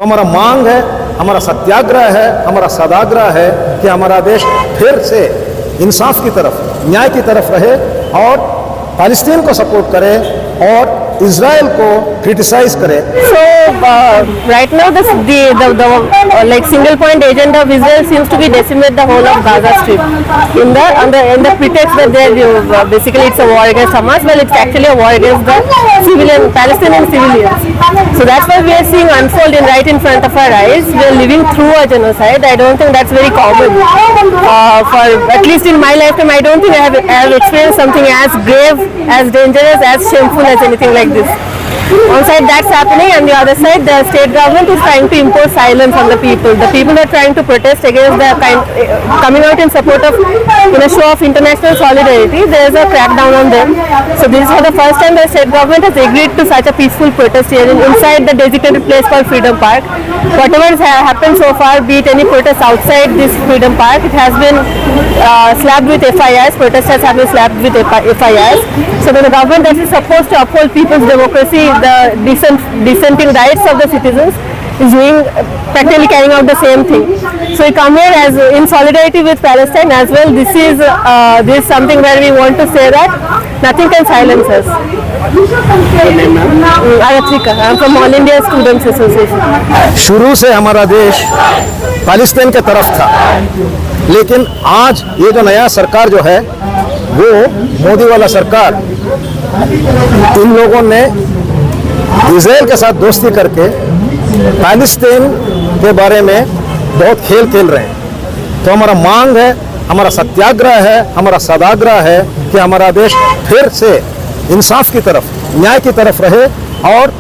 हमारा मांग है, हमारा सत्याग्रह है, हमारा सदाग्रह है कि हमारा देश फिर से इंसाफ की तरफ, न्याय की तरफ रहे और पैलेस्टीन को सपोर्ट करे और इजराइल को क्रिटिसाइज करे। So right now the like single point agenda of Israel seems to be decimate the whole of Gaza Strip in the pretext that they basically it's a war against Hamas. Well, it's actually a war against the civilian Palestinian civilians. So that's what we are seeing unfolding right in front of our eyes. We are living through a genocide. I don't think that's very common. For at least in my lifetime, I don't think I have experienced something as grave, as dangerous, as shameful as anything like this. One side that's happening, and the other side the state government is trying to impose silence on the people. The people are trying to protest against the coming out in support of in a show of international solidarity. There is a crackdown on them. So this is for the first time the state government has agreed to such a peaceful protest here inside the designated place called Freedom Park. Whatever has happened so far, be it any protest outside this Freedom Park, it has been slapped with FIRs. Protesters have been slapped with FIRs. So the government that is supposed to uphold people's democracy, the dissenting rights of the citizens, is doing practically carrying out the same thing. So we come here as in solidarity with Palestine as well. This is something where we want to say that nothing can silence us. Aratrika, I am from All India Students Association. शुरू से हमारा देश Palestine के तरफ था, लेकिन आज ये जो नया सरकार जो है वो मोदी वाला सरकार, इन लोगों ने इजराइल के साथ दोस्ती करके पैलेस्टीन के बारे में बहुत खेल रहे हैं। तो हमारा मांग है, हमारा सत्याग्रह है, हमारा सदाग्रह है कि हमारा देश फिर से इंसाफ की तरफ, न्याय की तरफ रहे और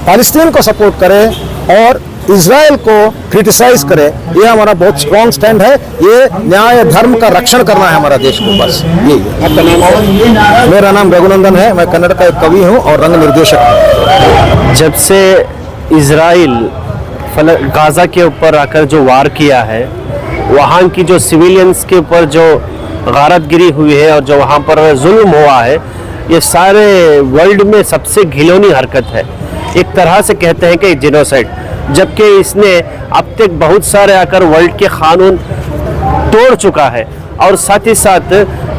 पैलेस्टीन को सपोर्ट करे और इजराइल को क्रिटिसाइज करे। ये हमारा बहुत स्ट्रॉन्ग स्टैंड है। ये न्याय धर्म का रक्षण करना है हमारा देश को, बस यही है। आपका नाम? मेरा नाम रघुनंदन है, मैं कन्नड़ का एक कवि हूँ और रंग निर्देशक हूँ। जब से इजराइल गाजा के ऊपर आकर जो वार किया है, वहाँ की जो सिविलियंस के ऊपर जो गारतगिरी हुई है और जो वहाँ पर जुल्म हुआ है, ये सारे वर्ल्ड में सबसे घिनौनी हरकत है। एक तरह से कहते हैं कि जेनोसाइड, जबकि इसने अब तक बहुत सारे आकर वर्ल्ड के कानून तोड़ चुका है और साथ ही साथ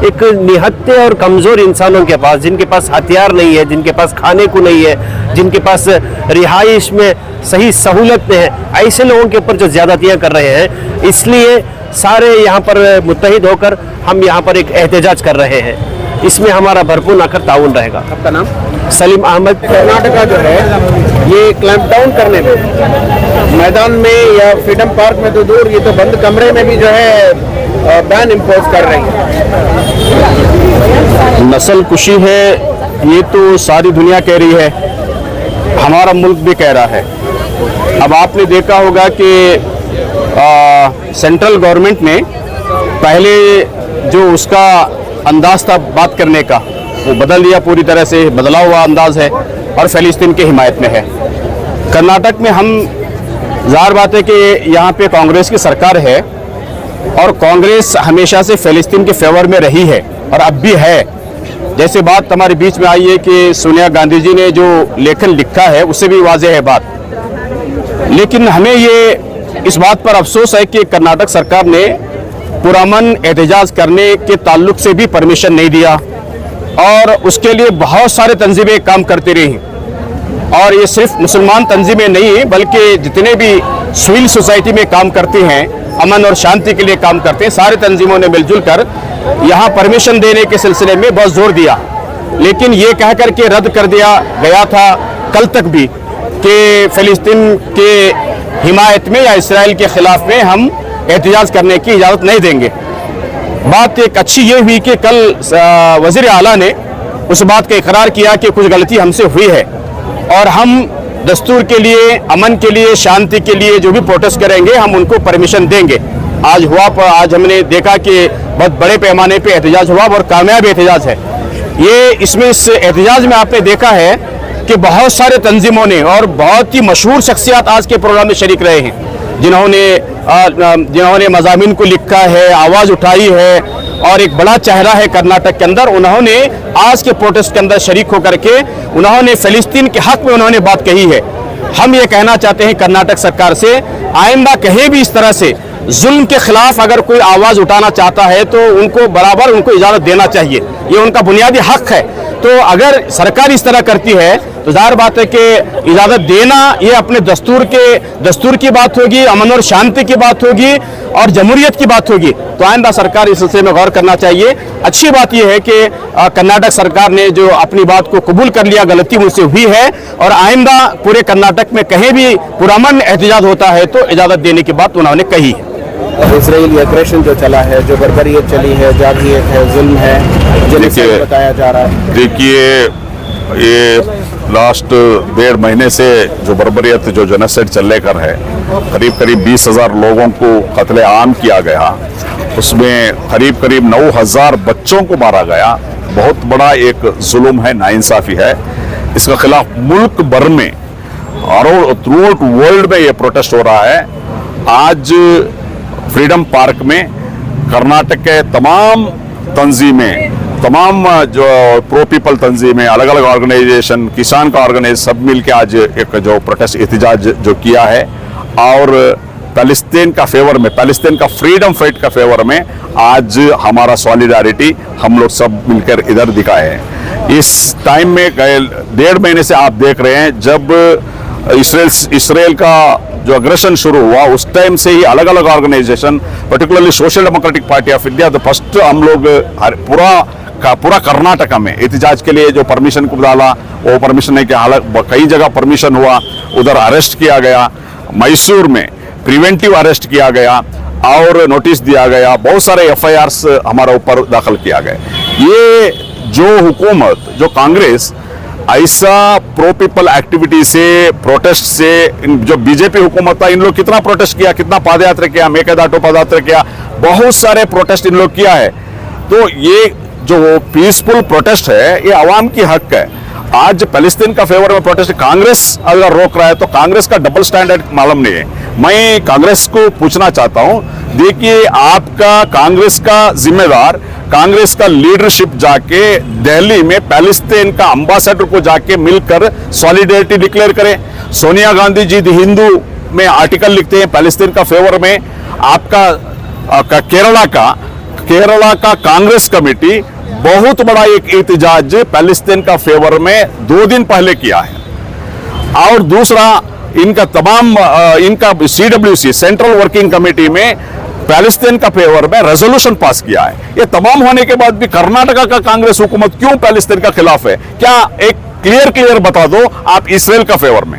एक निहत्थे और कमज़ोर इंसानों के पास, जिनके पास हथियार नहीं है, जिनके पास खाने को नहीं है, जिनके पास रिहाइश में सही सहूलत नहीं है, ऐसे लोगों के ऊपर जो ज़्यादतियाँ कर रहे हैं। इसलिए सारे यहाँ पर मुत्तहिद होकर हम यहाँ पर एक एहतजाज कर रहे हैं। इसमें हमारा भरपूर आकर ताउन रहेगा। आपका नाम? सलीम अहमद। कर्नाटका जो है ये क्लैंप डाउन करने में मैदान में या फ्रीडम पार्क में तो दूर, ये तो बंद कमरे में भी जो है बैन इम्पोज कर रही है। नस्ल कुशी है, ये तो सारी दुनिया कह रही है, हमारा मुल्क भी कह रहा है। अब आपने देखा होगा कि सेंट्रल गवर्नमेंट ने पहले जो उसका अंदाज था बात करने का, वो बदल दिया, पूरी तरह से बदला हुआ अंदाज है और फ़लस्तीन की हिमायत में है। कर्नाटक में हम ज़ाहिर बात है कि यहाँ पे कांग्रेस की सरकार है और कांग्रेस हमेशा से फ़लस्तीन के फेवर में रही है और अब भी है। जैसे बात हमारे बीच में आई है कि सोनिया गांधी जी ने जो लेखन लिखा है उससे भी वाज़ेह है बात, लेकिन हमें ये इस बात पर अफसोस है कि कर्नाटक सरकार ने पुरअमन एहतजाज करने के ताल्लुक से भी परमिशन नहीं दिया और उसके लिए बहुत सारे तंजीमें काम करती रही। और ये सिर्फ मुसलमान तंजीमें नहीं बल्कि जितने भी सिविल सोसाइटी में काम करती हैं, अमन और शांति के लिए काम करते हैं, सारे तंजीमों ने मिलजुल कर यहाँ परमिशन देने के सिलसिले में बहुत जोर दिया। लेकिन ये कह कर के रद्द कर दिया गया था कल तक भी कि फ़लस्तीन के हिमायत में या इसराइल के ख़िलाफ़ में हम एहतजाज करने की इजाज़त नहीं देंगे। बात एक अच्छी ये हुई कि कल वज़ीर आला ने उस बात का इकरार किया कि कुछ गलती हमसे हुई है और हम दस्तूर के लिए, अमन के लिए, शांति के लिए जो भी प्रोटेस्ट करेंगे हम उनको परमिशन देंगे। आज हमने देखा कि बहुत बड़े पैमाने पे एहतजाज हुआ और कामयाब एहतजाज है ये। इसमें इस एहतजाज में आपने देखा है कि बहुत सारे तंजीमों ने और बहुत ही मशहूर शख्सियात आज के प्रोग्राम में शरीक रहे हैं, जिन्होंने मज़ामीन को लिखा है, आवाज़ उठाई है और एक बड़ा चेहरा है कर्नाटक के अंदर। उन्होंने आज के प्रोटेस्ट के अंदर शरीक होकर के उन्होंने फ़लस्तीन के हक़ में उन्होंने बात कही है हम ये कहना चाहते हैं कर्नाटक सरकार से, आइंदा कहीं भी इस तरह से जुल्म के खिलाफ अगर कोई आवाज उठाना चाहता है तो उनको बराबर उनको इजाजत देना चाहिए, ये उनका बुनियादी हक है। तो अगर सरकार इस तरह करती है तो जाहिर बात है कि इजाजत देना ये अपने दस्तूर की बात होगी, अमन और शांति की बात होगी और जमहूरियत की बात होगी। तो आइंदा सरकार इस सिलसिले में गौर करना चाहिए। अच्छी बात यह है कि कर्नाटक सरकार ने जो अपनी बात को कबूल कर लिया, गलती मुझसे हुई है, और आइंदा पूरे कर्नाटक में कहीं भी पुरअमन एहतजाज होता है तो इजाजत देने की बात उन्होंने कही है। इसराइली एग्रेशन जो चला है, जो बर्बरियत चली है, जारहियत है, जुल्म है, जेनोसाइड बताया जा रहा है। देखिए, ये लास्ट 1.5 महीने से जो बर्बरियत, जो जेनोसाइड चलने कर है, करीब करीब 20,000 लोगों को कत्ले आम किया गया, उसमें करीब करीब 9,000 बच्चों को मारा गया। बहुत बड़ा एक जुल्म है, नाइंसाफी है। इसके खिलाफ मुल्क भर में और थ्रू आउट वर्ल्ड में ये प्रोटेस्ट हो रहा है। आज फ्रीडम पार्क में कर्नाटक के तमाम तंजीमें, तमाम जो प्रो पीपल तंजीमें, अलग अलग ऑर्गेनाइजेशन, किसान का ऑर्गेनाइजेशन, सब मिलकर आज एक जो प्रोटेस्ट एहतजाज जो किया है और पैलेस्टीन का फेवर में, पैलेस्टीन का फ्रीडम फाइट का फेवर में आज हमारा सॉलिडारिटी हम लोग सब मिलकर इधर दिखाए हैं। इस टाइम में 1.5 महीने से आप देख रहे हैं, जब इसराइल का जो अग्रेशन शुरू हुआ उस टाइम से ही अलग अलग organisation, particularly social democratic party of India, तो फर्स्ट हम लोग पूरा कर्नाटक में एहतजाज के लिए जो परमिशन को डाला, वो परमिशन नहीं किया, कई जगह परमिशन हुआ, उधर अरेस्ट किया गया, मैसूर में प्रिवेंटिव अरेस्ट किया गया और नोटिस दिया गया, बहुत सारे FIRs हमारे ऊपर दाखिल किया गया। ये जो हुकूमत, जो कांग्रेस ऐसा प्रो पीपल एक्टिविटी से, प्रोटेस्ट से, जो बीजेपी हुकूमत था, इन लोग कितना प्रोटेस्ट किया, कितना पादयात्रा किया, मेकेदाटो पादयात्रा किया, बहुत सारे प्रोटेस्ट इन लोग किया है। तो ये जो पीसफुल प्रोटेस्ट है, ये आवाम की हक है। आज पैलेस्टीन का फेवर में प्रोटेस्ट कांग्रेस अगर रोक रहा है तो कांग्रेस का डबल स्टैंडर्ड मालूम नहीं है। मैं कांग्रेस को पूछना चाहता हूं, देखिए आपका कांग्रेस का जिम्मेदार, कांग्रेस का लीडरशिप जाके दिल्ली में पैलेस्टीन का एम्बेसडर को जाके मिलकर सॉलिडेरिटी डिक्लेयर करें। सोनिया गांधी जी द हिंदू में आर्टिकल लिखते हैं पैलेस्टीन का फेवर में। आपका केरला का कांग्रेस कमेटी बहुत बड़ा एक एहतजाज पैलेस्टीन का फेवर में 2 दिन पहले किया है। और दूसरा, इनका CWC सेंट्रल वर्किंग कमेटी में पैलेस्टीन का फेवर में रेजोल्यूशन पास किया है। ये तमाम होने के बाद भी कर्नाटका का कांग्रेस हुकूमत क्यों पैलेस्टीन का खिलाफ है? क्या एक क्लियर बता दो आप इसराइल का फेवर में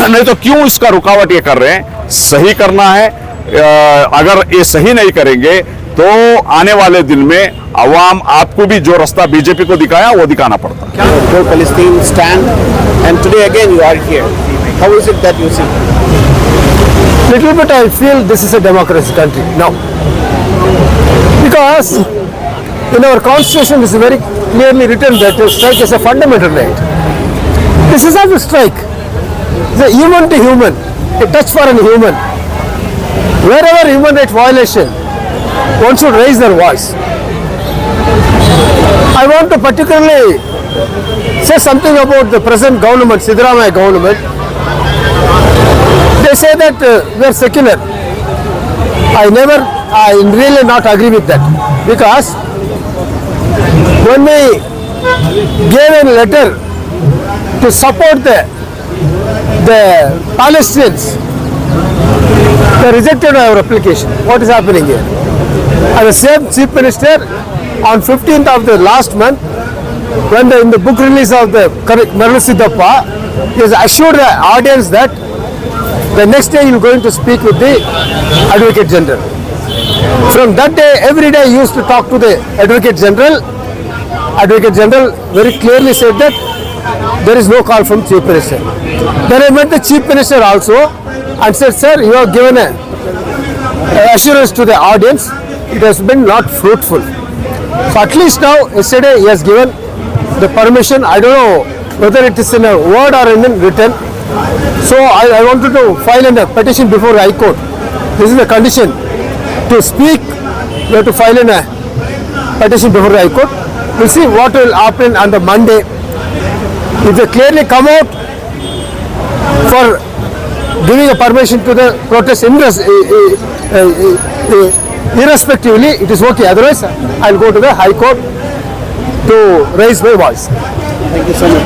नहीं तो क्यों इसका रुकावट ये कर रहे हैं? सही करना है। अगर ये सही नहीं करेंगे तो आने वाले दिन में अवाम आपको भी जो रास्ता बीजेपी को दिखाया वो दिखाना पड़ता। जो Palestine stand and today again you are here, how is it that you see? Little bit I feel this is a democracy country now, because in our constitution it is very clearly written that strike is a fundamental right. This is not a strike, it's a human to human, a touch for a human. Wherever human right violation, one should raise their voice. I want to particularly say something about the present government, Siddaramaiah government. They say that we are secular. I really not agree with that, because when we gave a letter to support the Palestinians, they rejected our application. What is happening here? And the same chief minister on 15th of the last month, when in the book release of the Marla Siddhappa, he has assured the audience that the next day he is going to speak with the Advocate General. From that day, every day he used to talk to the Advocate General. Advocate General very clearly said that there is no call from Chief Minister. Then I met the Chief Minister also and said, sir, you have given a assurance to the audience. It has been not fruitful. So at least now, yesterday he has given the permission. I don't know whether it is in a word or in written. So I wanted to file a petition before High Court. This is the condition. To speak, you have to file a petition before the High Court. We'll see what will happen on the Monday. If they clearly come out for giving a permission to the protest irrespectively, it is okay. Otherwise, I'll go to the High Court to raise my voice. Thank you so much.